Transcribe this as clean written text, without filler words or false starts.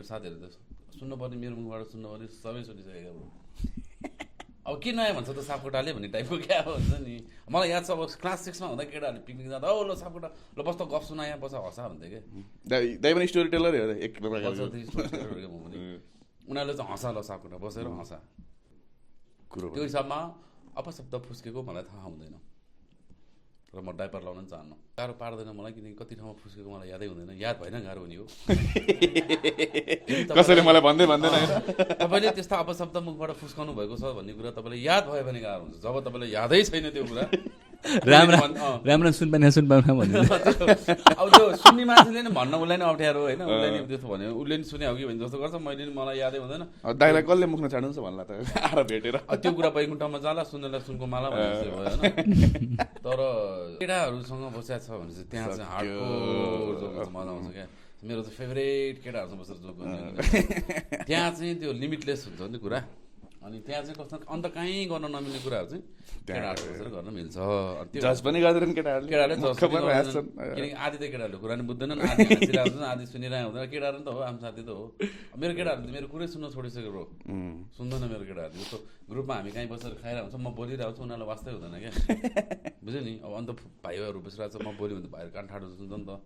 मेरो साथीहरू त सुन्नुपर्ने मेरो मुखबाट सुन्नुपर्ने सबै सुनिसकेको अब के नयाँ भन्छ त सापकोटाले भन्ने टाइपको क्या हुन्छ नि मलाई याद छ अब क्लास 6 मा हुँदा केटाहरूले पिकनिक जाँदा ल सापकोटा ल बस्दा गफ सुना यहाँ बस्दा हँसा भन्थ्यो क्या दाइ पनि स्टोरी टेलर हो एक उनीहरूले चाहिँ हँसा ल सापकोटा बसेर हँसा त्यो हिसाबमा अपशब्द फुस्केको मलाई थाहा हुँदैन र म डाइपर लाउन चाहन्न गाह्रो पार्दैन मलाई किनकि कति ठाउँमा फुस्केको मलाई यादै हुँदैन याद भएन गाह्रो हुने हो कसैले मलाई भन्दै भन्दैन तपाईँले त्यस्ता अपशब्द मुखबाट फुस्काउनु भएको छ भन्ने कुरा तपाईँले याद भयो भने गाह्रो हुन्छ जब तपाईँलाई यादै छैन त्यो कुरा राम्रो सुनपानी भन्नु अब त्यो सुन्ने मान्छेले नि भन्न उसलाई नै अप्ठ्यारो होइन उसलाई नि त्यस्तो भन्यो उसले नि सुने हो कि भने जस्तो गर्छ मैले नि मलाई यादै हुँदैन दाइलाई कसले मुख्न छाड्नुहुन्छ भन्ला त आएर भेटेर त्यो कुरा बैकुण्ठमा जाला सुन्नेलाई सुनको माला भन्ने भयो होइन तर केटाहरूसँग बसेको छ भने चाहिँ त्यहाँ चाहिँ हार्डकोर जोक मजा आउँछ क्या मेरो चाहिँ फेभरेट केटाहरूसँग बसेर जोक गर्ने त्यहाँ चाहिँ त्यो लिमिटलेस हुन्छ नि कुरा अनि त्यहाँ चाहिँ कस्तो अन्त कहीँ गर्न नमिल्ने कुराहरू चाहिँ केटाहरू बसेर गर्न मिल्छ जज पनि गर्दैनन् केटाहरूले किनकि आधी त केटाहरूले कुरा नि बुझ्दैनन् आधी हाँसिरहेको हुन्छन् आधी सुनिरहेको हुँदैन केटाहरू नि त हो आम साथी त हो मेरो केटाहरूले मेरो कुरै सुन्न छोडिसकेको सुन्दैन मेरो केटाहरूले जस्तो ग्रुपमा हामी कहीँ बसेर खाइरहेको हुन्छ म बोलिरहेको छु उनीहरूलाई वास्तै हुँदैन क्या बुझ्यो नि अब अन्त भाइहरू बसिरहेको छ म बोल्यो भने त भाइहरू कान ठाडो सुन्छ नि त